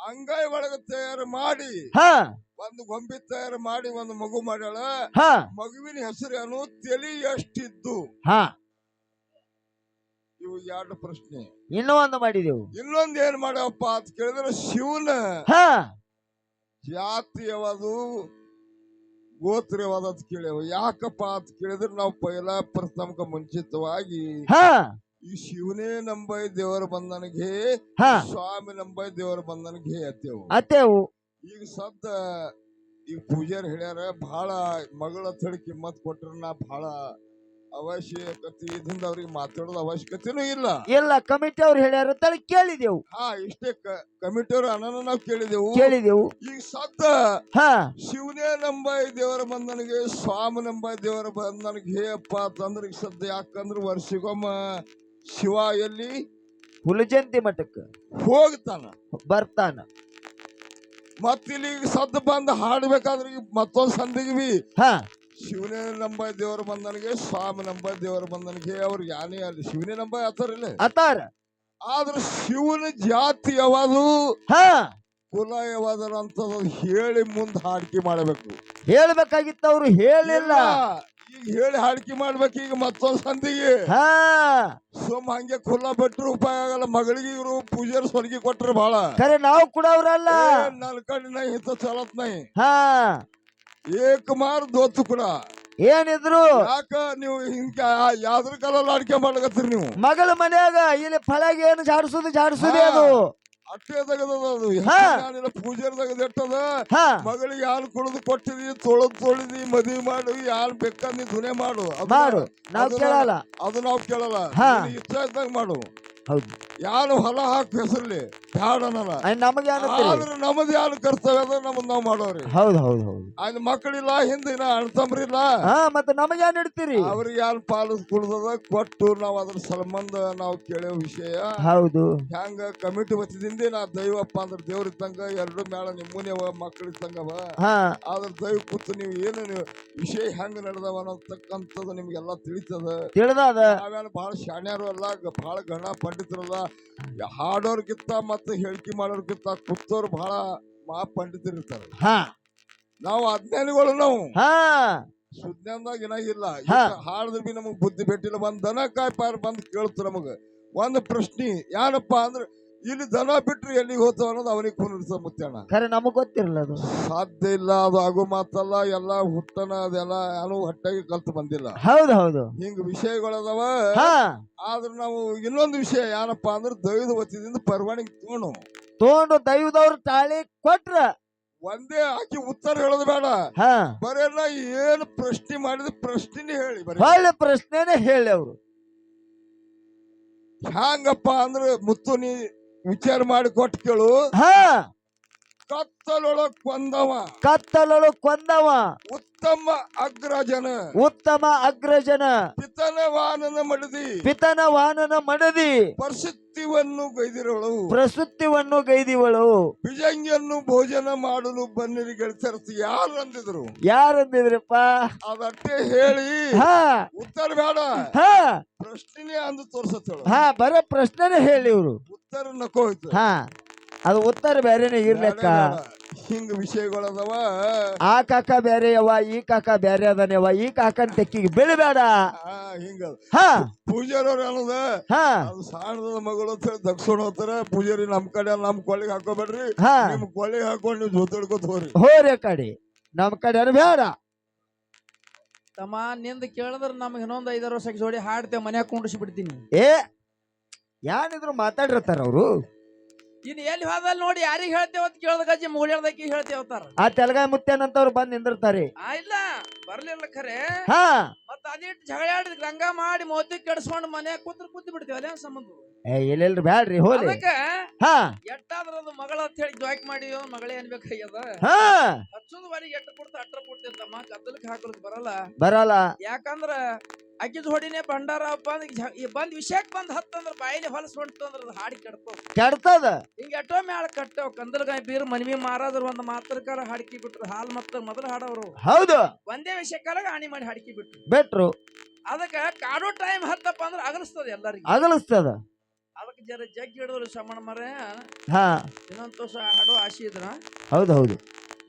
ಅಂಗೈ ಒಳಗ ತಯಾರು ಮಾಡಿ ಹಾ ಒಂದು ಗೊಂಬಿ ತಯಾರು ಮಾಡಿ ಒಂದು ಮಗು ಮಾಡ್ಯಾಳ. ಹಾ ಮಗುವಿನ ಹೆಸರೇನು, ತಲಿ ಎಷ್ಟಿದ್ದು? ಹಾ ಇವು ಎರಡು ಪ್ರಶ್ನೆ. ಇನ್ನೂ ಒಂದು ಮಾಡಿದೆವು. ಇನ್ನೊಂದ್ ಏನ್ ಮಾಡ್ಯವಪ್ಪ ಅಂತ ಕೇಳಿದ್ರೆ, ಶಿವನ ಹಾ ಜಾತಿ ಯಾವುದು, ಗೋತ್ರ ಯಾವುದು ಅಂತ ಕೇಳ್ಯಾವ. ಯಾಕಪ್ಪ ಅಂತ ಕೇಳಿದ್ರೆ, ನಾವು ಪೈಲ ಪ್ರಥಮಕ ಮುಂಚಿತವಾಗಿ ಹಾ ಈ ಶಿವನೇ ನಂಬೈ ದೇವರ ಬಂಧನಗೆ, ಹಾ ಸ್ವಾಮಿ ನಂಬೈ ದೇವರ ಬಂಧನಗೆ ಅತ್ತೇವು. ಅತ್ತೇವು. ಈಗ ಸದ್ದ ಈಗ ಪೂಜಾರಿ ಹೇಳ್ಯಾರ, ಬಹಳ ಮಗಳ ತಳಿ ಕಿಮ್ಮತ್ ಕೊಟ್ರ ನಾ ಬಹಳ ಅವಶ್ಯಕತೆ ಇದರಿಂದ ಅವ್ರಿಗೆ ಮಾತಾಡೋದು ಅವಶ್ಯಕತೆನೂ ಇಲ್ಲ. ಇಲ್ಲ, ಕಮಿಟಿ ಅವ್ರು ಹೇಳ್ಯಾರ ಅಂತ ಕೇಳಿದೆವು. ಹಾ, ಇಷ್ಟೇ ಕಮಿಟಿ ಅವ್ರ ಅನ್ನ ನಾವು ಕೇಳಿದೆವು. ಈಗ ಸದ್ದ ಹಾ ಶಿವನೇ ನಂಬೈ ದೇವರ ಬಂಧನಿಗೆ, ಸ್ವಾಮಿ ನಂಬೈ ದೇವರ ಬಂಧನಿಗೆ ಅಪ್ಪ ಅಂತಂದ್ರೆ ಈಗ ಸದ್ದ ಯಾಕಂದ್ರೆ ವರ್ಷಗೊಮ್ಮ ಶಿವ ಎಲ್ಲಿ ಹುಲಜಂತಿ ಮಠಕ್ಕೆ ಹೋಗ್ತಾನ ಬರ್ತಾನ. ಮತ್ತಿಲ್ಲಿ ಸದ್ದ ಬಂದು ಹಾಡ್ಬೇಕಾದ್ರೆ ಮತ್ತೊಂದ್ ಸಂದಿಗ್ವಿ. ಹಾ ಶಿವನೇ ನಂಬೈ ದೇವರ ಬಂಧನಿಗೆ, ಸ್ವಾಮಿ ನಂಬೈ ದೇವರ ಬಂಧನಿಗೆ. ಅವ್ರು ಯಾನೇ ಅಲ್ಲಿ ಶಿವನೇ ನಂಬೈ ಆತಾರಿಲ್ಲ ಅತಾರ. ಆದ್ರೆ ಶಿವನ ಜಾತಿ ಯಾವುದು, ಹಾ ಕುಲ ಯಾವಾದ್ರ ಅಂತ ಹೇಳಿ ಮುಂದ್ ಹಾಡಿಕೆ ಮಾಡಬೇಕು. ಹೇಳ್ಬೇಕಾಗಿತ್ತು, ಅವ್ರು ಹೇಳಿಲ್ಲ. ಈಗ ಹೇಳಿ ಹಾಡಿಕೆ ಮಾಡ್ಬೇಕು. ಈಗ ಮತ್ತೊಂದ್ ಸಂದಿಗೆ ಹಾ ಸುಮ್ ಹಂಗೆ ಕುಲ ಬಿಟ್ರು ಉಪಾಯ ಆಗಲ್ಲ. ಮಗಳಿಗೆ ಇವರು ಪೂಜಾರಿ ಸ್ವರ್ಗಿ ಕೊಟ್ರು ಬಹಳ ಖರೆ, ನಾವು ಕೂಡ ಅವ್ರಲ್ಲ. ನಲ್ಕಂಡ್ ನೈ ಹಿತ ಚಲತ್ ನೈ. ಹಾ ಏಕ್ ಮಾರ್ ದೋತು ಕೂಡ ಏನಿದ್ರು ಯಾಕ ನೀವು ಹಿಂಗ ಯಾವ್ದ್ರ ಕಾಲ ಅಡಿಕೆ ಮಾಡ್ಲಕತ್ತೀರಿ ನೀವು? ಮಗಳ ಮನ್ಯಾಗ ಇಲ್ಲಿ ಫಳಗೆ ಏನು ಜಾಡಿಸುದೇ ಅದು ಅಟ್ಟೆ ತೆಗದದು. ಪೂಜಾರಿ ತೆಗದ ಎಟ್ಟದ. ಮಗಳಿಗೆ ಹಾಲು ಕುಡಿದು ಕೊಟ್ಟಿದಿ, ತೊಳಿದಿ, ಮದ್ವಿ ಮಾಡು, ಯಾರು ಬೇಕಾದ್ ದುನೆ ಮಾಡು. ನಾವು ಕೇಳಲ್ಲ, ಅದು ನಾವು ಕೇಳಲ್ಲ. ಇಷ್ಟ ಇದ್ದಾಗ ಮಾಡು. ಹೌದು, ಯಾರು ಹೊಲ ಹಾಕಿ ಹೆಸರ್ಲಿ ಬ್ಯಾಡ ನಮಗೆ ಆದ್ರೆ ನಮ್ಮದ್ ಯಾರು ಕರ್ತವ್ಯ ಅದ, ನಮ್ಮದ್ ನಾವ್ ಮಾಡೋರಿ. ಹೌದು ಹೌದು ಹೌದು. ಅಲ್ಲಿ ಮಕ್ಕಳಿಲ್ಲ, ಹಿಂದಿನ ಅಣ್ತಂಬ್ರಿಲ್ಲ, ಮತ್ತೆ ನಮಗೆ ಏನ್ ಇಡ್ತೀರಿ? ಅವ್ರಿಗೆ ಯಾರು ಪಾಲಿಸ್ ಕುಡ್ದದ ಕೊಟ್ಟು ನಾವ್ ಅದ್ರ ಸಂಬಂಧ ನಾವು ಕೇಳೋ ವಿಷಯ. ಹೌದು, ಹೆಂಗ ಕಮಿಟಿ ವತಿದಿಂದ ನಾ ದೈವಪ್ಪ ಅಂದ್ರೆ ದೇವ್ರ ಇದ್ದಂಗ, ಎರಡು ಮೇಳ ನಿಮ್ಮನೆವ ಮಕ್ಕಳ ಇದ್ದಂಗವ. ಆದ್ರ ದೈವ ಕೂತು ನೀವು ಏನು ವಿಷಯ ಹೆಂಗ ನಡೆದವ ಅನ್ನತಕ್ಕಂಥದ್ದು ನಿಮ್ಗೆಲ್ಲಾ ತಿಳಿತದ. ನಾವೇನು ಬಹಳ ಶಾಣ್ಯರು ಅಲ್ಲ, ಬಹಳ ಗಣ ಪಂಡಿತರಲ್ಲ. ಹಾಡೋರ್ಗಿಂತ ಮತ್ತೆ ಹೇಳಿಕೆ ಮಾಡೋರ್ಗಿಂತ ಕೂತೋರು ಬಹಳ ಪಂಡಿತರಿರ್ತಾರೆ. ನಾವು ಅಜ್ಞಾನಿಗಳು. ನಾವು ಸುಜ್ಞಾನದಾಗ ಏನಾಗಿಲ್ಲ. ಹಾಡಿದ್ರೆ ಬಿ ನಮಗ್ ಬುದ್ಧಿ ಬೆಟ್ಟಿಲ್ಲ. ಒಂದ್ ದನ ಕಾಯ್ಪಾರ ಬಂದ್ ಕೇಳ್ತು ನಮಗ ಒಂದ್ ಪ್ರಶ್ನೆ, ಏನಪ್ಪಾ ಅಂದ್ರೆ ಇಲ್ಲಿ ದನ ಬಿಟ್ರಿ ಎಲ್ಲಿಗೆ ಹೋಗ್ತಾವ ಅನ್ನೋದು ಅವನಿಗೆ ಕುಂದಿರ್ಸ ಮುತ್ತಣ್ಣ. ನಮಗ್ ಗೊತ್ತಿರಲ್ಲ, ಅದು ಸಾಧ್ಯ ಇಲ್ಲ. ಅದು ಆಗೋ ಮಾತಲ್ಲ. ಎಲ್ಲಾ ಹುಟ್ಟನ ಅದೆಲ್ಲ ಯಾರು ಹೊಟ್ಟೆಗೆ ಕಲ್ತು ಬಂದಿಲ್ಲ. ಹೌದು ಹೌದು, ಹಿಂಗ ವಿಷಯಗಳದಾವ. ಆದ್ರೆ ನಾವು ಇನ್ನೊಂದು ವಿಷಯ ಏನಪ್ಪಾ ಅಂದ್ರೆ, ದೈವದ ವತಿಯಿಂದ ಪರವಾನಿಗೆ ತಗೊಂಡು ದೈವದವ್ರು ತಾಳಿ ಕೊಟ್ರ ಒಂದೇ ಆಕಿ ಉತ್ತರ ಹೇಳೋದು ಬೇಡ. ಬರೆಲ್ಲ ಏನು ಪ್ರಶ್ನೆ ಮಾಡಿದ ಪ್ರಶ್ನೆ ಹೇಳಿ, ಒಳ್ಳೆ ಪ್ರಶ್ನೆನೇ ಹೇಳಿ. ಅವರು ಹ್ಯಾಂಗಪ್ಪ ಅಂದ್ರೆ ಮುತ್ತು ನೀ ವಿಚಾರ ಮಾಡಿ ಕೊಟ್ಟು ಕೇಳು. ಕತ್ತಲೊಳಗ್ ಕೊಂದವ ಉತ್ತಮ ಅಗ್ರಜನ ಪಿತನ ವಾನನ ಮಡದಿ ಪ್ರಸುತ್ತಿವನ್ನು ಗೈದಿವಳು ಬಿಜಂಗಿಯನ್ನು ಭೋಜನ ಮಾಡಲು ಬನ್ನಿರಿ ಗೆಳತಿಯರು. ಯಾರಂದಿದ್ರಪ್ಪ? ಅದಟ್ಟೆ ಹೇಳಿ ಉತ್ತರ ಬೇಡ, ಪ್ರಶ್ನೆ ಅಂದು ತೋರ್ಸತ್ತೇಳು. ಬರ ಪ್ರಶ್ನೆ ಹೇಳಿ. ಇವ್ರು ಉತ್ತರ ನಕೋಯ್ತು. ಅದು ಉತ್ತರ ಬೇರೆನೆ ಇರ್ಲಿಕ್ಕ. ಹಿಂಗ ವಿಷಯಗಳದವ. ಆ ಕಾಕ ಬೇರೆ ಯವ, ಈ ಕಾಕ ಬೇರೆ ಅದನ್ಯವ, ಈ ಕಾಕನ್ ತೆಕ್ಕಿಗೆ ಬೆಳಿಬೇಡ. ಹಿಂಗ ಪೂಜಾರವ್ರ ಅನ್ನೋದ ಅದು ಸಾಣದ ಮಗಳು ಅಂತ ಹೇಳಿ ದಕ್ಷಿಣ ಹೋಗ್ತಾರ. ಪೂಜಾರಿ ನಮ್ ಕಡೆ ನಮ್ ಕೊಳ್ಳಿಗೆ ಹಾಕೋಬೇಡ್ರಿ, ನಿಮ್ ಕೊಳ್ಳಿಗೆ ಹಾಕೊಂಡು ನೀವು ಜೊತೆಡ್ಕೊತ ಹೋರಿ ಕಡೆ, ನಮ್ ಕಡೆ ಬೇಡ. ತಮ್ಮ ನಿಂದ ಕೇಳಿದ್ರ ನಮ್ಗೆ ಇನ್ನೊಂದ್ 5 ವರ್ಷಕ್ಕೆ ಜೋಡಿ ಹಾಡ್ತೇವೆ, ಮನ್ಯಾಗ ಕುಂಡಿಸಿ ಬಿಡ್ತೀನಿ. ಯಾನಿದ್ರು ಮಾತಾಡಿರ್ತಾರ ಅವರು. ಇನ್ ಎಲ್ಲಿ ಹೋದಲ್ ನೋಡಿ ಯಾರಿಗ್ ಹೇಳ್ತೇವ ಅಂತ ಕೇಳ್ದ ಗಜ್ಜಿ ಮುಗಿಳ್ದಕ್ಕಿ ಹೇಳ್ತೇವತಾರ. ಆ ತೆಲಗಾಯಿ ಮುತ್ತೇನಂತವ್ರು ಬಂದ್ ನಿಂದಿರ್ತಾರೆ. ಇಲ್ಲ ಬರ್ಲಿಲ್ಲ ಖರೆ. ಮತ್ತ ಅದಿಟ್ಟು ಜಗಳಾಡಿದ ಗಂಗಾ ಮಾಡಿ ಮೋತಿ ಕೆಡಿಸ್ಕೊಂಡು ಮನ್ಯಾಗ ಕೂತ್ ಬಿಡ್ತೇವೆ. ಅದೇ ಸಂಬಂಧ ಎಲ್ಲೆಲ್ರಿ ಬ್ಯಾಡ್ರಿ ಹೋಲಿ. ಎಟ್ಟಾದ್ರ ಅದು ಮಗಳ ಅಂತ ಹೇಳಿ ಜಾಯ್ಕ್ ಮಾಡಿದ್ವಿ. ಮಗಳೇ ಅನ್ಬೇಕಾಗ್ಯದ. ಹಚ್ಚುದ ಬಾರಿಗೆ ಎಟ್ಟ ಕೊಡ್ತ ಅಟ್ರ ಕೊಡ್ತೇವಮ್ಮ. ಕತ್ತಲಕ್ಕೆ ಹಾಕೋದಕ್ ಬರಲ್ಲ. ಯಾಕಂದ್ರ ಅಕ್ಕಿ ಹೊಡಿನೇ ಭಂಡಾರಪ್ಪ ಬಂದ್ ವಿಷಯಕ್ ಬಂದ್ ಹತ್ತಂದ್ರ ಬಾಯಿಲಿ ಹೊಲಸ್ ಹೊಂಟು ಅಂದ್ರ ಹಾಡಿ ಕೆಡ್ತದ. ಹಿಂಗ ಎಷ್ಟೋ ಮ್ಯಾಳ ಕಟ್ಟವ್ ಕಂದಲ್ಗಾಯಿ ಬೀರ್ ಮನ್ವಿ ಮಾರಾದ್ರ ಒಂದ್ ಮಾತ್ರಕಾರ ಹಾಡಿಕೆ ಬಿಟ್ರು. ಹಾಲ್ ಮತ್ತ ಮೊದಲು ಹಾಡವ್ರು. ಹೌದು, ಒಂದೇ ವಿಷಯಕ್ಕಾಗ ಹಾನಿ ಮಾಡಿ ಹಾಡಿಕೆ ಬಿಟ್ರು. ಬಿಟ್ರು. ಅದಕ್ಕ ಕಾಡೋ ಟೈಮ್ ಹತ್ತಪ್ಪ ಅಂದ್ರ ಅಗಲಿಸ್ತದ, ಎಲ್ಲರಿಗೂ ಅಗಲಿಸ್ತದ. ಅದಕ್ಕೆ ಜರ ಜಗ್ ಹಿಡಿದ್ರು ಶಮಣ ಮರ ಹಾ ಇನ್ನೊಂದ್ ತೋಸ ಹಾಡೋ ಆಶೆ ಇದ್ರ ಹೌದು ಹೌದು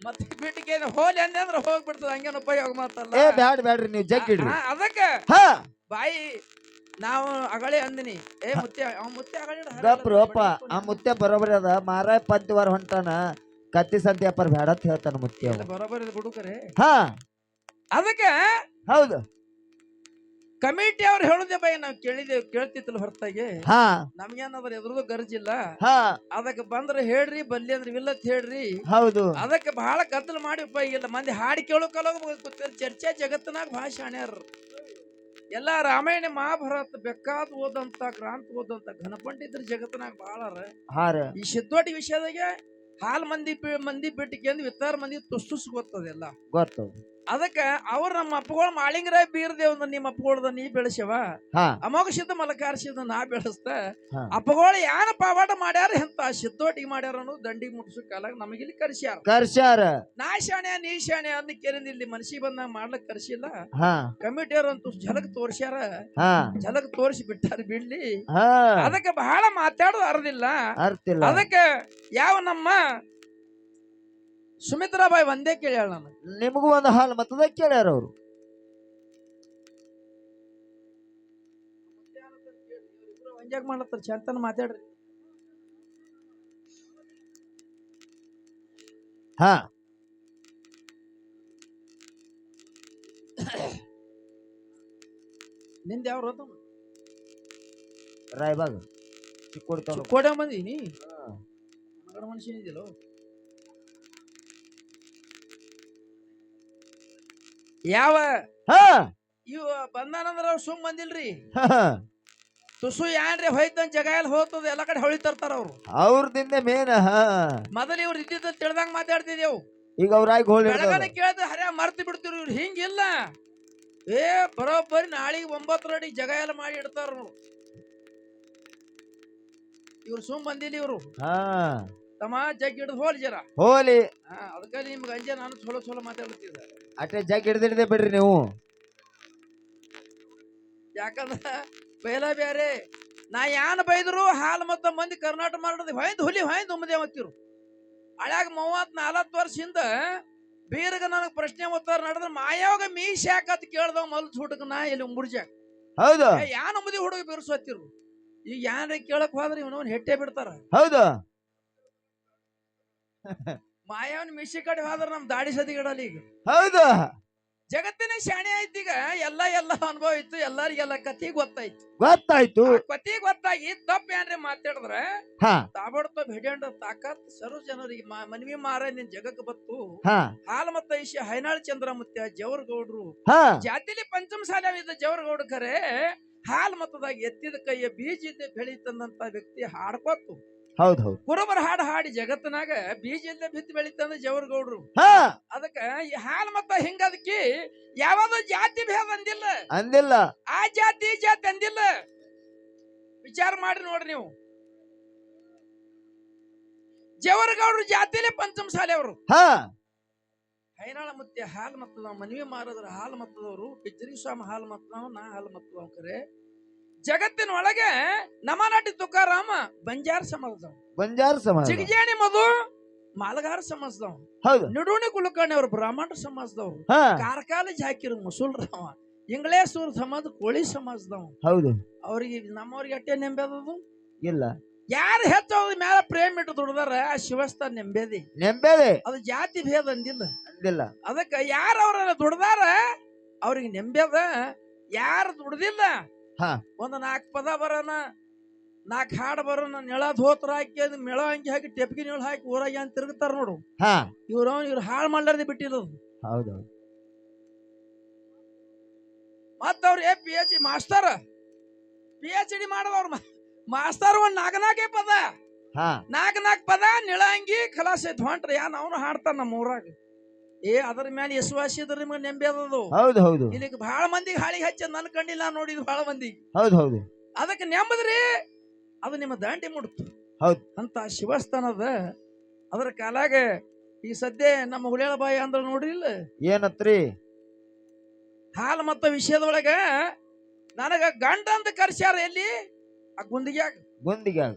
ಮತ್ತೆ ಬಿಟ್ಟಿಗೆ ಹೋಲಿ ಅಂದೆ ಅಂದ್ರೆ ಹೋಗ್ಬಿಡ್ತದ ಹಂಗೇನು ಉಪಯೋಗ ಮಾತಲ್ಲ ಏ ಬ್ಯಾಡ್ರಿ ನೀವು ಜಗ್ ಇಡ್ರಿ ಅದಕ್ಕೆ ಹಾ ಬಾಯಿ ನಾವು ಅಗಳೇ ಅಂದಿನಿ ಏ ಮುತ್ತೆ ಅವ ಮುತ್ತೆ ಅಗಳೇ ಗಪ್ರು ಅಪ್ಪ ಆ ಮುತ್ತೆ ಬರೋಬರಿ ಅದ ಮಾರಾಯ ಪಂತಿವಾರ ಹೊಂಟಾನ ಕತ್ತಿ ಸಂತಿ ಅಪ್ಪರ್ ಬೇಡ ಅಂತ ಹೇಳ್ತಾನ ಮುತ್ತೆ ಅವ. ಬರೋಬರಿ ಬಿಡುಕರೆ ಹಾ ಅದಕ್ಕೆ ಹೌದು ಕಮಿಟಿ ಅವ್ರು ಹೇಳುದೇ ಬಾಯಿ ನಾವು ಕೇಳ್ತಿತ್ತಲ್ಲ ಹೊರತಾಗಿ ಹಾ ನಮ್ಗೇನಾದ್ರ ಎದ್ರದ್ದು ಗರ್ಜಿಲ್ಲ ಹಾ ಅದಕ್ಕೆ ಬಂದ್ರೆ ಹೇಳ್ರಿ ಬಲ್ಲಿ ಅಂದ್ರೆ ವಿಲ್ಲತ್ ಹೇಳ್ರಿ ಹೌದು ಅದಕ್ಕೆ ಬಹಳ ಗದ್ದಲ ಮಾಡಿ ಉಪಯೋಗ ಇಲ್ಲ ಮಂದಿ ಹಾಡಿ ಕೇಳೋಕಲ್ಲ ಚರ್ಚೆ ಜಗತ್ತಿನಾಗ ಭಾಳ ಶಾಣ್ಯಾರ ಎಲ್ಲ ರಾಮಾಯಣ ಮಹಾಭಾರತ ಬೇಕಾದ ಓದಂತ ಕ್ರಾಂತಿ ಓದಂತ ಘನಪಂಡಿತರ ಜಗತ್ತಿನಾಗ ಬಹಳ ಹಾರ ಈ ಸಿದ್ದೋಟಿ ವಿಷಯದಾಗೆ ಹಾಲ್ ಮಂದಿ ಬಿಟ್ಟಿಗೆ ವಿತ್ತಾರ ಮಂದಿ ತುಸ್ತುಸ್ ಗೊತ್ತದೆಲ್ಲ ಗೊತ್ತು ಅದಕ್ಕೆ ಅವ್ರ ನಮ್ಮ ಅಪ್ಪಗಳು ಮಾಳಿಂಗರಾಯ ಬೀರ್ದೇವ್ ನಿಮ್ಮ ಅಪ್ಪಗಳ್ದ ನೀ ಬೆಳೆಸವ ಹಾ ಅಮೋಘ ಸಿದ್ಧ ಮಲಕಾರ್ಸಿದ ನಾ ಬೆಳೆಸ್ತ ಹಾ. ಅಪ್ಪಗಳು ಯಾನ ಪಾವಾಟ ಮಾಡ್ಯಾರ ಎಂತ ಸಿದ್ದೋಟಿಗೆ ಮಾಡ್ಯಾರ ಅನ್ನೋದು ದಂಡಿಗೆ ಮುಟ್ಸೋ ಕಾಲಾಗ ನಮಗಿಲ್ಲಿ ಕರ್ಸ್ಯಾರ ಕರ್ಸ್ಯಾರ ನಾ ಶಾಣೆ ನೀ ಶಾಣೆ ಅಂದ ಕೇಳಿದ ಇಲ್ಲಿ ಮನಸ್ಸಿಗೆ ಬಂದಾಗ ಮಾಡ್ಲಕ್ ಕರ್ಸಿಲ್ಲ ಹಾ ಕಮಿಟಿಯವ್ರಂತೂ ಝಲಕ್ ತೋರ್ಸ್ಯಾರ ಹಾ ಝಲಕ್ ತೋರಿಸಿ ಬಿಟ್ಟಾರ ಬಿಡ್ಲಿ ಹಾ ಅದಕ್ಕೆ ಬಹಳ ಮಾತಾಡೋದು ಅರ್ದಿಲ್ಲ ಅರ್ತಿಲ್ಲ ಅದಕ್ಕೆ ಯಾವ ನಮ್ಮ ಸುಮಿತ್ರಾಬಾಯಿ ಒಂದೇ ಕೇಳ್ಯಾಳ ನಾನು ನಿಮಗೂ ಒಂದು ಹಾಲು ಮತದ ಕೇಳ್ಯಾರ ಅವ್ರು ಹಂಗ್ಯಾಕ್ ಮಾಡ್ಲತ್ತಾರ ಚಂತನ ಮಾತಾಡ್ರಿ ಹಾ ನಿಂದ ಯಾವ ರೋತ ರಾಯಬಾಗ ಚಿಕ್ಕೋಡಿ ತಾಲೂಕು ಕೋಡೆ ಬಂದೀನಿ ಮಗಡ ಮನುಷ್ಯನಿದ್ದಿಲ್ಲ ಯಾವ ಹಾ ಇವ ಬಂದಾನಂದ್ರ ಅವ್ರು ಸುಮ್ ಬಂದಿಲ್ರಿ ಹಾ ತುಸು ಯಾನ್ರಿ ಹೋಯ್ತನ್ ಜಗ ಎಲ್ಲ ಹೋಗ್ತದ ಎಲ್ಲಾ ಕಡೆ ಹೊಳಿ ತರ್ತಾರ ಅವ್ರು ಅವ್ರದಿಂದ ಮೇನ್ ಹಾ ಮೊದಲು ಇವ್ರು ಇದ್ದಿದ್ದ ತಿಳಿದಂಗ ಮಾತಾಡ್ತಿದ್ದೇವು ಈಗ ಅವ್ರಾಗಿ ಹೋಳಿ ಬೆಳಗನೆ ಕೇಳಿದ್ರೆ ಹರ್ಯ ಮರ್ತಿ ಬಿಡ್ತಿರು ಇವ್ರು ಹಿಂಗಿಲ್ಲ ಏ ಬರೋಬ್ಬರಿ ನಾಳಿಗೆ 9 ಅಡಿ ಜಗ ಎಲ್ಲ ಮಾಡಿ ಇಡ್ತಾರ ಇವ್ರು ಸುಮ್ ಬಂದಿಲ್ಲ ಇವ್ರು ಹಾ ತಮ್ಮ ಜಗ್ ಹಿಡಿದು ಹೋಲಿ ಜರ ಹೋಲಿ ಅದಕ್ಕೆ ನಿಮ್ಗೆ ಅಂಜೆ ನಾನು ಚಲೋ ಮಾತಾಡ್ತಿದ್ದೆ ಅಟ್ಟೆ ಜಗ್ ಹಿಡ್ದಿಡ್ದೆ ಬಿಡ್ರಿ ನೀವು ಯಾಕಂದ್ರ ಪೈಲ ಬೇರೆ ನಾ ಯಾನ್ ಬೈದ್ರು ಹಾಲು ಮತ್ತ ಮಂದಿ ಕರ್ನಾಟಕ ಮಾಡೋದು ಹೊಯ್ದು ಉಮ್ಮದೆ ಮತ್ತಿರು ಹಳ್ಯಾಗ 34 ವರ್ಷದಿಂದ ಬೀರಗ ನನಗ್ ಪ್ರಶ್ನೆ ಉತ್ತರ ನಡೆದ್ರೆ ಮಾಯಾವಾಗ ಮೀಸ್ ಯಾಕತ್ ಕೇಳ್ದವ್ ಮಲ್ಸ್ ಹುಡುಗ ನಾ ಇಲ್ಲಿ ಉಂಬುರ್ಜಾಗ ಹೌದು ಯಾನ್ ಉಮ್ಮದಿ ಹುಡುಗ ಬಿರ್ಸತ್ತಿರು ಈಗ ಯಾನ್ರ ಕೇಳಕ್ ಹೋದ್ರೆ ಇವನವನ್ ಹೆಟ್ಟೆ ಬಿಡ್ತಾರ ಹೌದು ಮಾಯಾವನ್ ಮಿಶಿ ಕಡೆ ಹೋದ್ರ ನಮ್ ದಾಡಿ ಸದಿಗಿಡಲ್ಲ ಈಗ ಹೌದು ಜಗತ್ತಿನ ಶಾಣೆ ಆಯ್ತು ಈಗ ಎಲ್ಲ ಅನುಭವ ಇತ್ತು ಎಲ್ಲರಿಗೆಲ್ಲ ಕತಿ ಗೊತ್ತಾಯ್ತು ಕತಿ ಗೊತ್ತಾಗಿ ತಪ್ಪ ಏನ್ರಿ ಮಾತಾಡಿದ್ರ ಹಾ ತಾಬಡ್ತ ಹಿಡಿಯಂಡ ತಾಕತ್ ಸರ್ವ ಜನರಿಗೆ ಮನ್ವಿ ಮಾರ ನಿನ್ ಜಗಕ್ಕೆ ಬತ್ತು ಹಾ ಹಾಲು ಮತ್ತ ಐಶಿ ಹೈನಾಳ್ ಚಂದ್ರಮುತ್ಯ ಜವರ್ಗೌಡ್ರು ಹಾ ಜಾತಿಲಿ ಪಂಚಮ ಶಾಲೆ ಜವರ್ಗೌಡ ಖರೆ ಹಾಲು ಮತದಾಗ ಎತ್ತಿದ ಕೈಯ ಬೀಜ ಬೆಳೀತಂದಂತ ವ್ಯಕ್ತಿ ಹಾಡ್ಕೊತ್ತು ಹೌದ್ ಹೌದು ಕುರುಬರ ಹಾಡಿ ಜಗತ್ತಿನಾಗ ಬೀಜ ಇಲ್ಲದೆ ಬಿತ್ತಿ ಬೆಳೀತಂದ ಜವರ್ಗೌಡ್ರು ಹಾ ಅದಕ್ಕ ಈ ಹಾಲು ಮತ್ತ ಹಿಂಗದಕ್ಕೆ ಯಾವ್ದು ಜಾತಿ ಭೇದ ಅಂದಿಲ್ಲ ಅಂದಿಲ್ಲ ಆ ಜಾತಿ ಅಂದಿಲ್ಲ ವಿಚಾರ ಮಾಡಿ ನೋಡ್ರಿ ನೀವು ಜವರ್ಗೌಡ್ರು ಜಾತಿಲೇ ಪಂಚಮ ಶಾಲೆ ಅವರು ಹಾ ಹೈನಾಳ ಮುತ್ಯ ಹಾಲು ಮತ್ತದವ್ ಮನವಿ ಮಾರದ್ರ ಹಾಲು ಮತ್ತದವರು ಬಿಜ್ಜರಿ ಸ್ವಾಮಿ ಹಾಲು ಮತ್ತದವ್ ನಾ ಹಾಲು ಮತ್ತದವ್ ಕರೆ ಜಗತ್ತಿನ ಒಳಗೆ ನಮನಾಟಿ ತುಕಾರಾಮ ಬಂಜಾರ ಸಮಾಜದವ್ ಚಿಗಜೇಣಿ ಮಧು ಮಾಲಗಾರ ಸಮಾಜದವ್ ಹೌದು ನಿಡೂಣಿ ಕುಲಕರ್ಣಿ ಅವ್ರು ಬ್ರಾಹ್ಮಣ ಸಮಾಜದವ್ರು ಕಾರ್ಕಾಲಜ್ ಹಾಕಿರ ಮುಸುಲ್ರವ ಇಂಗ್ಲೇಸೂರ್ ಸಮಾಜ ಕೋಳಿ ಸಮಾಜದವ್ ಹೌದು ಅವ್ರಿಗೆ ನಮ್ಮವ್ರಿಗೆ ಅಟ್ಟೆ ನೆಂಬೆದದು ಇಲ್ಲ ಯಾರು ಹೆಚ್ಚು ಮ್ಯಾಲ ಪ್ರೇಮ್ ಇಟ್ಟು ದುಡ್ದಾರ ಆ ಶಿವಸ್ಥಾನ ನೆಂಬೇದಿ ಅದು ಜಾತಿ ಭೇದ ಅಂದಿಲ್ಲ ಅದಕ್ಕ ಯಾರ ಅವ್ರ ದುಡ್ದಾರ ಅವ್ರಿಗೆ ನೆಂಬೇದ ಯಾರು ದುಡ್ದಿಲ್ಲ ಒಂದು 4 ಪದ ಬರೋಣ 4 ಹಾಡು ಬರೋಣ ನೆಳ ಧೋತ್ರ ಹಾಕಿ ಮೇಳ ಅಂಗಿ ಹಾಕಿ ಟೆಪ್ಗಿ ನೆಳ ಹಾಕಿ ಊರಾಗಿ ಅಂತ ತಿರುಗ್ತಾರ ನೋಡು ಇವ್ರು ಹಾಳು ಮಾಡ್ಲಾರ್ದೆ ಬಿಟ್ಟಿರೋದು ಹೌದು ಮತ್ತ ಅವ್ರ PhD ಮಾಸ್ಟರ್ PhD ಮಾಡದವ್ರ ಮಾಸ್ತರ್ ಒಂದ್ 4 ಪದ 4 ಪದ ನಿಳಂಗಿ ಖಲಾಸ್ ಐತ್ ಹೊಂಟ್ರಿ ಯಾನ್ ಅವನು ಹಾಡ್ತಾನ ನಮ್ಮ ಊರಾಗ ಅದ್ರ ಮ್ಯಾಲ ವಿಶ್ವಾಸ ಇದ್ರ ನಿಮ್ಗೆ ನೆಂಬೆ ಅದದು ಹೌದು ಇಲ್ಲಿಗೆ ಬಹಳ ಮಂದಿಗೆ ಹಾಳಿಗೆ ಹಚ್ಚ ನನ್ ಕಂಡಿಲ್ಲ ನೋಡಿದ್ ಬಹಳ ಮಂದಿ ಹೌದು ಅದಕ್ಕೆ ನೆಂಬದ್ರಿ ಅದು ನಿಮ್ಮ ದಾಂಡಿ ಮುಡ್ತು ಅಂತ ಶಿವಸ್ಥಾನದ ಅದ್ರ ಕಾಲಾಗ ಈ ಸದ್ಯ ನಮ್ಮ ಹುಳಿಯಾಳ ಬಾಯಿ ಅಂದ್ರ ನೋಡ್ರಿಲ್ಲ ಏನತ್ರಿ ಹಾಲು ಮತ್ತ ವಿಷಯದೊಳಗ ನನಗ ಗಂಡ ಅಂತ ಕರ್ಸ್ಯಾರ ಎಲ್ಲಿ ಆ ಗುಂದಿಗ್ಯಾಗ ಗುಂದಿಗ್ಯಾಗ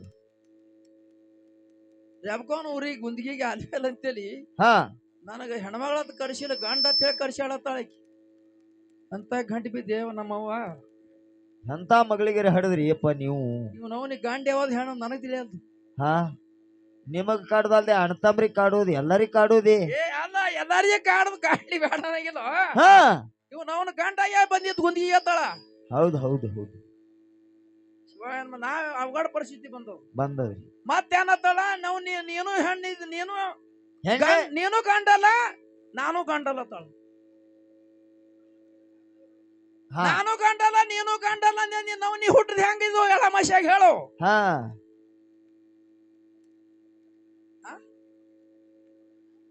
ರೆಬಕವನ ಊರಿಗೆ ಗುಂದಿಗೆಗೆ ಆಲ್ಮೇಲೆ ಅಂತೇಳಿ ಹಾ ನನಗ ಹೆಣ್ಮಗಳತ್ ಕರ್ಸಿಲ್ಲ ಗಂಡ ಅಂತ ಹೇಳಿ ಕರ್ಸಾಳತ್ತಾಳಕಿ ಅಂತ ಗಂಟು ಬಿದ್ದೇವ ನಮ್ಮವ್ವ. ಎಂತ ಮಗಳಿಗೆರೆ ಹಡದ್ರಿ ಅಪ್ಪ ನೀವು. ಇವ್ ನವನಿ ಗಂಡ ಯಾವ್ದು ಹೆಣ್ಣು ನನಗ್ ತಿಳಿಯಲ್ದು. ಹಾ ನಿಮಗ್ ಕಾಡ್ದಲ್ದೆ ಅಣ್ತಂಬ್ರಿ ಕಾಡೋದು ಎಲ್ಲರಿಗ್ ಕಾಡೋದಿ. ಏ ಅಲ್ಲ ಎಲ್ಲಾರಿಗೆ ಕಾಡದ್ ಕಾಡ್ಲಿ ಬೇಡ ನನಗಿಲ್ಲ. ಹಾ ಇವ್ ನವನ ಗಂಡ ಯಾವ ಬಂದಿತ್ತು ಗುಂದಿಗೆ ಎತ್ತಾಳ. ಹೌದು ಹೌದು ಹೌದು ನಾ ಅವಘಡ ಪರಿಸ್ಥಿತಿ ಬಂದವು ಬಂದದ್ರಿ. ಮತ್ತೇನತ್ತಾಳ ನಾವು ನೀನು ಹೆಣ್ಣಿದ್ ನೀನು ಹೆಂಗೆ? ನೀನು ಗಂಡಲ್ಲ ನಾನು ಗಂಡಲ್ಲ ತಾಳ. ಹಾ ನಾನು ಗಂಡಲ್ಲ ನೀನು ಗಂಡಲ್ಲ ನಾವು ನೀ ಹುಟ್ಟಿದ ಹೆಂಗಿದ್ವು ಎಲ್ಲ ಮಶಾಗ ಹೇಳು. ಹಾ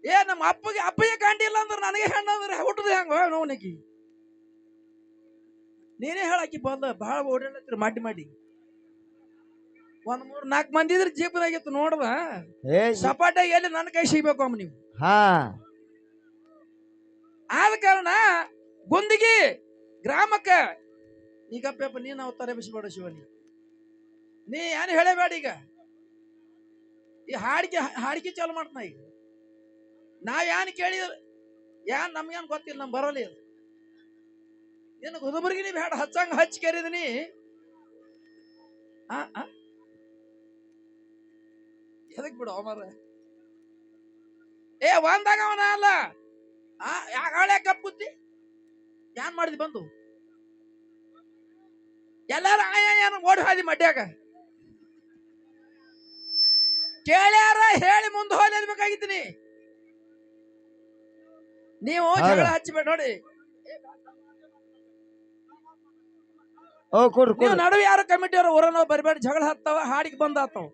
ಏ ನಮ್ಮ ಅಪ್ಪಗೆ ಗಂಡಿಲ್ಲ ಅಂದ್ರೆ ನನಗೆ ಹೆಣ್ಣಂದ್ರೆ ಹುಟ್ಟದ ಹೆಂಗ ನೋವನಿಗೆ ನೀನೇ ಹೇಳಾಕಿ ಬಂದ ಬಹಳ ಓಡಾಡತ್ರಿ ಮಾಡಿ ಒಂದ್ 3-4 ಮಂದಿ ಇದ್ರೆ ಜೀಪನಾಗಿತ್ತು ನೋಡ್ದ ಏ ಸಪಾಟ ಎಲ್ಲಿ ನನ್ನ ಕೈ ಸಿಗ್ಬೇಕು ಅಮ್ಮ ನೀವು. ಹಾ ಆದ ಕಾರಣ ಗುಂದಿಗಿ ಗ್ರಾಮಕ್ಕ ಈಗಪ್ಪ ನೀನ್ ಅವತಾರ ಬಿಸಿಬೇಡ ಶಿವನಿ ನೀ ಏನ್ ಹೇಳಬೇಡ. ಈಗ ಈ ಹಾಡಿಕೆ ಚಾಲು ಮಾಡ್ತಾನ. ಈಗ ನಾವ್ ಏನ್ ಕೇಳಿದ್ರ ಏನ್ ನಮ್ಗೇನ್ ಗೊತ್ತಿಲ್ಲ ನಮ್ ಬರಲಿ ಅದು ನಿನ್ ಹುದುಬರ್ಗಿನಿ ಬೇಡ ಹಚ್ಚಂಗ ಹಚ್ಚಿ ಕರೀದಿನಿ. ಎದಕ್ ಬಿಡು ಅಮರ ಏ ಒಂದಾಗ ಅವನ ಅಲ್ಲ ಯಾಳೆ ಕಪ್ಪುತ್ತಿ ಏನ್ ಮಾಡಿದಿ ಬಂದು ಎಲ್ಲಾರ ಆಯ ಓಡಿ ಹಾದಿ ಮಡ್ಯಾಗ ಕೇಳ್ಯಾರ ಹೇಳಿ ಮುಂದೆ ಹೋಗಿ ಅನ್ಬೇಕಾಗಿದ್ದೀನಿ. ನೀವು ಜಗಳ ಹಚ್ಚಿಬೇಡ ನೋಡಿ. ನೀವು ನಡುವೆ ಯಾರು ಕಮಿಟಿ ಅವ್ರ ಊರನ್ನ ಬರಬೇಡ ಜಗಳ ಹತ್ತಾವ ಹಾಡಿಗೆ ಬಂದ್ ಆತಾವ.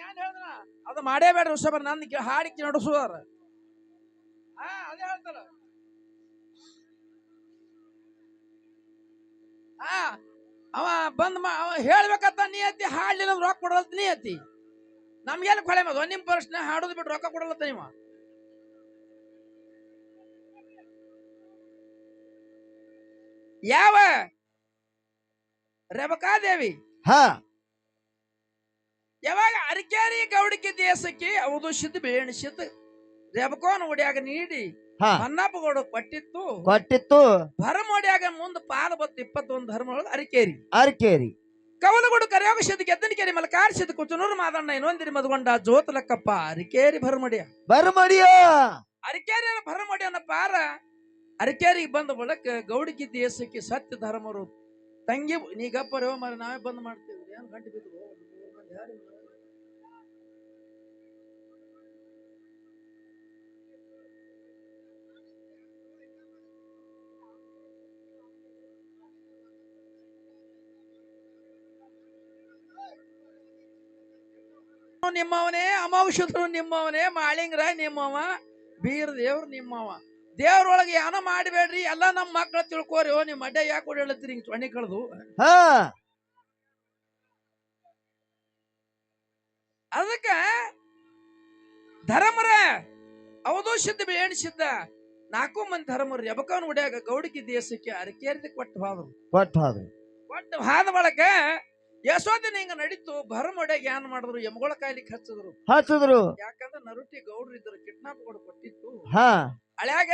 ಏನ್ ಹೇಳಿದ್ರ ಅದು ಮಾಡೇಬೇಡ ಋಷಭ ನನ್ ಹಾಡಿಗೆ ನಡೆಸುವಾರ ಅದೇ ಹೇಳ್ತಾರ. ಅವ ಬಂದ್ ಅವ ಹೇಳ್ಬೇಕಂತ ನೀ ಅತ್ತಿ ಹಾಡ್ಲಿಲ್ಲ ರೊಕ್ಕ ಕೊಡಲತ್ತ ನೀ ಅತ್ತಿ ನಮ್ಗೇನು ಕೊಳೆ ಮಗ ನಿಮ್ ಪ್ರಶ್ನೆ ಹಾಡೋದು ಬಿಟ್ಟು ರೊಕ್ಕ ಕೊಡಲತ್ತ ನೀವ. ಯಾವ ರೇಬಕಾದೇವಿ ಹಾ ಯಾವಾಗ ಅರಿಕೇರಿ ಗೌಡಿಕೆ ದೇಶಕ್ಕೆ ಅವಧೂಷಿತ ಬೇಣಿಸಿದ ರೇಬಕೋನ ಒಡಿಯಾಗ ನೀಡಿ ಮನ್ನಪ್ಪಗೌಡ ಕೊಟ್ಟಿತ್ತು ಭರಮೋಡಿಯಾಗ ಮುಂದ ಪಾದ ಬತ್ತು 21 ಧರ್ಮಗಳು ಅರಿಕೇರಿ ಕವಲಗೋಡು ಕರೆಯೋಗ ಗೆದ್ದನಿಕೇರಿ ಮಲಕಾರಿಸಿದ ಕುಚನೂರು ಮಾದಣ್ಣ ಇನ್ನೊಂದಿರಿ ಮದುಗೊಂಡ ಜೋತಲಕ್ಕಪ್ಪ ಅರಿಕೇರಿ ಭರಮಡಿಯ ಅರಿಕೇರಿಯ ಭರಮಡಿಯನ್ನ ಪಾರ ಅರಿಕೇರಿಗೆ ಬಂದ ಬಳಕ ಗೌಡಿಕೆ ದೇಶಕ್ಕೆ ಸತ್ಯ ಧರ್ಮರು ತಂಗಿ ನೀಗಪ್ಪರ ಮರ ನಾವೇ ಬಂದ್ ಮಾಡ್ತೇವೆ ಏನ್ ಗಂಟೆ ಬಿದ್ದು ನಿಮ್ಮವನೇ ಅಮೌಷಧರು ನಿಮ್ಮವನೇ ಮಾಳಿಂಗ್ರ ನಿಮ್ಮವ ಬೀರ ದೇವ್ರು ನಿಮ್ಮವ ದೇವ್ರೊಳಗೆ ಏನೋ ಮಾಡಬೇಡ್ರಿ ಎಲ್ಲಾ ನಮ್ಮ ಮಕ್ಕಳು ತಿಳ್ಕೋರಿ ನಿಮ್ ಅಡ್ಡ ಯಾಕೆ ಓಡಾಡ್ತೀರಿ ಹಿಂಗ್ ಸೊಣ್ಣಿ ಕಳೆದು ಅದಕ್ಕ ಧರ್ಮರ ಅವಧೂಷಿದ್ದ ಬೇಣಿಸಿದ್ದ 4 ಮಂದಿ ಧರ್ಮರು ಎಬಕವನ್ ಹೊಡ್ಯಾಗ ಗೌಡಿಗೆ ದೇಶಕ್ಕೆ ಅರಿಕೇರಿದ ಕೊಟ್ಟು ಹಾದ ಬಳಕ ಯಶೋದಿನ ಹಿಂಗ ನಡೀತು ಭರಮೊಡೆಗೆ ಏನ್ ಮಾಡಿದ್ರು ಎಮ್ಗಳ ಕಾಯ್ಲಿಕ್ಕೆ ಹಚ್ಚದ್ರು ಯಾಕಂದ್ರೆ ನರುಟಿ ಗೌಡ್ರು ಇದ್ರು ಕಿಡ್ನಾಪ್ ಕೊಟ್ಟಿತ್ತು. ಹಳ್ಯಾಗ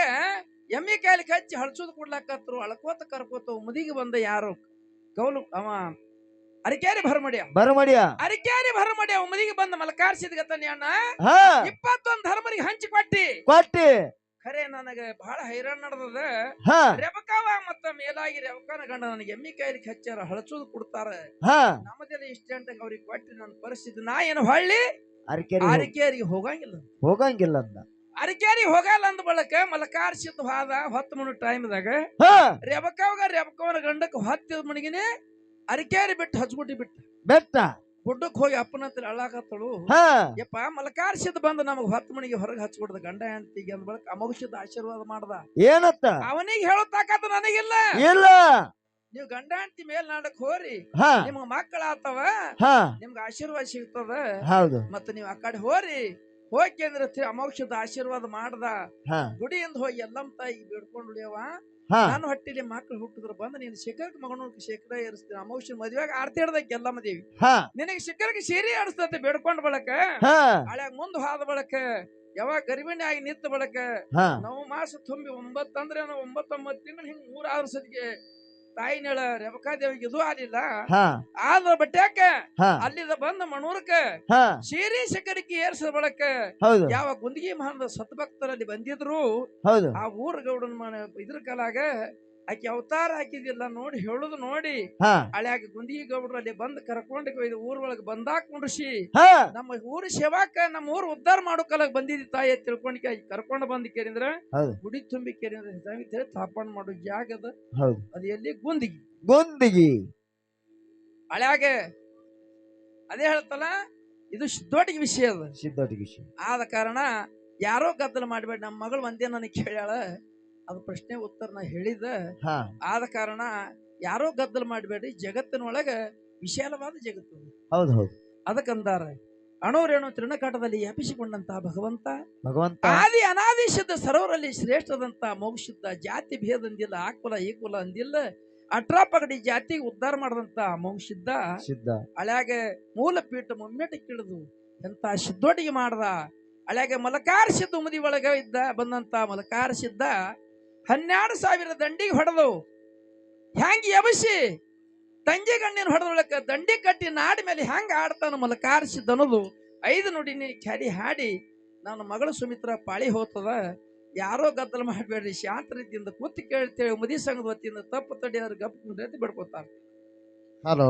ಎಮ್ಮಿ ಕಾಯ್ಲಿಕ್ಕೆ ಹಚ್ಚಿ ಹಳ್ಸೋದು ಕೊಡ್ಲಾಕತ್ರು ಅಳ್ಕೋತ ಕರ್ಕೋತ ಮುದಿಗೆ ಬಂದ ಯಾರು ಕೌಲು ಅವ ಅರಿಕೇರಿ ಭರಮಡಿಯ ಅರಿಕೇರಿ ಭರಮಡಿಯ ಮುದಿಗೆ ಬಂದ ಮಲಕಾರ್ಸಿದ ಗತನಿ ಅಣ್ಣ 21 ಧರ್ಮರಿಗೆ ಹಂಚಿ ಕೊಟ್ಟಿ ಖರೆ ನನಗೆ ಬಹಳ ಹೈರಾಣ ನಡೆದದ. ರೆಬಕಾವ ಮತ್ತ ಮೇಲಾಗಿ ರೆಬಕಾನ ಗಂಡ ನನಗೆ ಎಮ್ಮಿ ಕಾಯ್ಲಿಕ್ಕೆ ಹಚ್ಚಾರ ಹಳಚೋದು ಕೊಡ್ತಾರ ನಮ್ಮದೆಲ್ಲ ಇಷ್ಟ ಅಂತ ಅವ್ರಿಗೆ ಕೊಟ್ಟಿ ನನ್ನ ಪರಿಸ್ಥಿತಿ ನಾ ಏನು ಹೊಳ್ಳಿ ಅರಿಕೇರಿಗೆ ಹೋಗಂಗಿಲ್ಲ ಅರಿಕೇರಿಗೆ ಹೋಗಲ್ಲ ಅಂದ ಬಳಕ ಮಲಕಾರ್ಸಿದ್ ಹಾದ 10 ಮಿನಿಟ್ ಟೈಮ್ದಾಗ ರೆಬಕವನ ಗಂಡಕ್ಕೆ 10 ಮಣಿಗಿನೇ ಅರಿಕೇರಿ ಬಿಟ್ಟು ಹಚ್ಬಿಟ್ಟು ಗುಡ್ಡಕ್ಕೆ ಹೋಗಿ ಅಪ್ಪನ ಹತ್ರ ಅಳ್ಳಾಕತ್ತಳು. ಯಪ್ಪ ಮಲಕಾರ್ಸಿದ್ ಬಂದು ನಮಗ್ 10 ಮಣಿಗೆ ಹೊರಗೆ ಹಚ್ಬಿಡ್ದ ಗಂಡ ಹೆಂಡತಿಗೆ ಅಂದ ಬಳಕ ಅಮೋಘದ ಆಶೀರ್ವಾದ ಮಾಡ್ದ. ಏನತ್ತ ಅವನಿಗೆ ಹೇಳೋ ತಾಕತ್ತ ನನಗಿಲ್ಲ. ನೀವು ಗಂಡ ಹೆಂಡತಿ ಮೇಲ್ ನಾಡಕ್ ಹೋರಿ ನಿಮ್ಗ ಮಕ್ಕಳ ಆತವ ನಿಮ್ಗ ಆಶೀರ್ವಾದ ಸಿಗ್ತದ. ಮತ್ತ ನೀವ್ ಆ ಕಡೆ ಹೋರಿ ಹೋಗಿ ಅಂದ್ರೆ ಅಮೌಷದ ಆಶೀರ್ವಾದ ಮಾಡ್ದ ಹಾ ಗುಡಿಯಿಂದ ಹೋಗಿ ಎಲ್ಲಮ್ಮ ತಾಯಿ ಬೇಡ್ಕೊಂಡು ಉಳಿಯವ ಹಾ ನಾನು ಹೊಟ್ಟಿಲಿ ಮಕ್ಳು ಹುಟ್ಟಿದ್ರು ಬಂದು ನೀನು ಶಿಖರಕ್ಕೆ ಮಗನ ಶಿಖರ ಏರಿಸ್ತೀನಿ ಅಮೌಷ ಮದ್ವೆಗ ಆರ್ತಿ ಹಿಡ್ದಕ್ಕೆ ಎಲ್ಲಮ್ಮ ದೇವಿ ಹಾ ನಿನಗೆ ಶಿಖರಕ್ಕೆ ಸೀರೆ ಆಡಿಸ್ತತೆ ಬೇಡ್ಕೊಂಡ್ ಬಳಕ ಹಾ ಹಳ್ಯಾಗ ಮುಂದ್ ಹಾದ ಬಳಕ ಯಾವಾಗ ಗರ್ಭಿಣಿ ಆಗಿ ನಿಂತ ಬಳಕ ಹಾ ನಾವು ಮಾಸ ತುಂಬಿ 9 ಅಂದ್ರೆ 9 ತಿಂಗಳು ಹಿಂಗ್ 3 ಆದ್ರ ಸತಿಗೆ ತಾಯಿನೇಳ ರೇವಕಾದೇವಿಗೆ ಇದು ಆಲಿಲ್ಲ ಹಾ ಆದ್ರ ಬಟ್ಯಾಕ ಹಾ ಅಲ್ಲಿದ ಬಂದ ಮಣೂರ್ಕ ಹಾ ಸೀರೆ ಶಿಖರಕ್ಕೆ ಏರ್ಸದ ಬಳಕ ಹೌದು ಯಾವ ಗುಂದಿಗೆ ಮಹಾನದ ಸತ್ಭಕ್ತರಲ್ಲಿ ಬಂದಿದ್ರು ಹೌದು ಆ ಊರ್ ಗೌಡನ ಇದ್ರ ಕಾಲಾಗ ಆಕಿ ಅವತಾರ ಹಾಕಿದಿಲ್ಲ ನೋಡಿ ಹೇಳುದು ನೋಡಿ ಹಾ ಹಳ್ಯಾಗ ಗುಂದಿಗೆ ಗೌಡ್ರಲ್ಲಿ ಬಂದ್ ಕರ್ಕೊಂಡು ಒಯ್ದು ಊರ್ ಒಳಗ್ ಬಂದಾಕ್ ಕುಂಡ್ರಿಸಿ ಹಾ ನಮ್ಮ ಊರ್ ಸೇವಾಕ ನಮ್ಮ ಊರ್ ಉದ್ಧಾರ ಮಾಡೋಕಲಾಗ ಬಂದಿದ್ದಿ ತಾಯಿ ತಿಳ್ಕೊಂಡ್ ಕರ್ಕೊಂಡು ಬಂದ್ ಕೇಳಿದ್ರ ಹೌದು ಗುಡಿ ತುಂಬಿ ಕೇಳಿದ್ರೆ ತಾಪಣ್ ಮಾಡೋ ಜಾಗ ಅದ ಹೌದು ಅದು ಎಲ್ಲಿ ಗುಂದಿಗಿ ಗುಂದಿಗಿ ಹಳ್ಯಾಗ ಅದೇ ಹೇಳ್ತಲ್ಲ ಇದು ದೊಡ್ಡ ವಿಷಯ ಅದ ಸಿದ್ಧಾರ್ಥಿ ವಿಷಯ ಆದ ಕಾರಣ ಯಾರೋ ಗದ್ದಲ ಮಾಡ್ಬೇಡ ನಮ್ಮ ಮಗಳು ಒಂದೇ ನನಗೆ ಕೇಳ್ಯಾಳ ಅದು ಪ್ರಶ್ನೆ ಉತ್ತರ ನಾ ಹೇಳಿದ ಹಾ ಆದ ಕಾರಣ ಯಾರೋ ಗದ್ದಲ ಮಾಡಬೇಡ್ರಿ ಜಗತ್ತಿನೊಳಗ ವಿಶಾಲವಾದ ಜಗತ್ತು ಹೌದು ಹೌದು ಅದಕ್ಕಂದಾರ ಅಣೋರೇಣು ತೃಣಕಾಟದಲ್ಲಿ ವ್ಯಾಪಿಸಿಕೊಂಡಂತ ಭಗವಂತ ಭಗವಂತ ಆದಿ ಅನಾದಿ ಶುದ್ಧ ಸರ್ವರಲ್ಲಿ ಶ್ರೇಷ್ಠದಂತ ಮೋಕ್ಷುದ್ಧ ಜಾತಿ ಭೇದ ಅಂದಿಲ್ಲ ಆಕುಲ ಈ ಕುಲ ಅಂದಿಲ್ಲ ಅಟ್ರಾಪಗಡಿ ಜಾತಿ ಉದ್ಧಾರ ಮಾಡದಂತ ಮೋಕ್ಷಿದ್ದ ಸಿದ್ಧ ಹಳ್ಯಾಗ ಮೂಲ ಪೀಠ ಮುಮ್ಮೆಟಕ್ಕಿಳಿದು ಎಂತ ಸಿದ್ದೊಟ್ಟಿಗೆ ಮಾಡ್ದ ಹಳ್ಯಾಗ ಮಲಕಾರ ಸಿದ್ಧ ಉಮದಿ ಒಳಗ ಇದ್ದ ಬಂದಂತ ಮಲಕಾರ ಸಿದ್ಧ 12,000 ದಂಡಿಗೆ ಹೊಡೆದು ಹ್ಯಾಂಗ ಎಬಸಿ ತಂಗಿ ಗಣ್ಣಿನ ಹೊಡೆದೊಳಕ ದಂಡಿ ಕಟ್ಟಿ ನಾಡಿ ಮೇಲೆ ಹೆಂಗ ಆಡ್ತಾನ ಮಲಕಾರ ಸಿದ್ಧ ಅನ್ನೋದು 5 ನುಡಿನಿ ಖ್ಯಾಡಿ ಹಾಡಿ ನನ್ನ ಮಗಳು ಸುಮಿತ್ರ ಪಾಳಿ ಹೋಗ್ತದ ಯಾರೋ ಗದ್ದಲ ಮಾಡಬೇಡ್ರಿ ಶಾಂತ ರೀತಿಯಿಂದ ಕೂತಿ ಕೇಳ್ತೇವೆ ಮದಿ ಸಂಘದ ವತಿಯಿಂದ ತಪ್ಪು ತಡೆಯೋರು ಗಪ್ ಬಿಡ್ಕೋತಾರ ಹಲೋ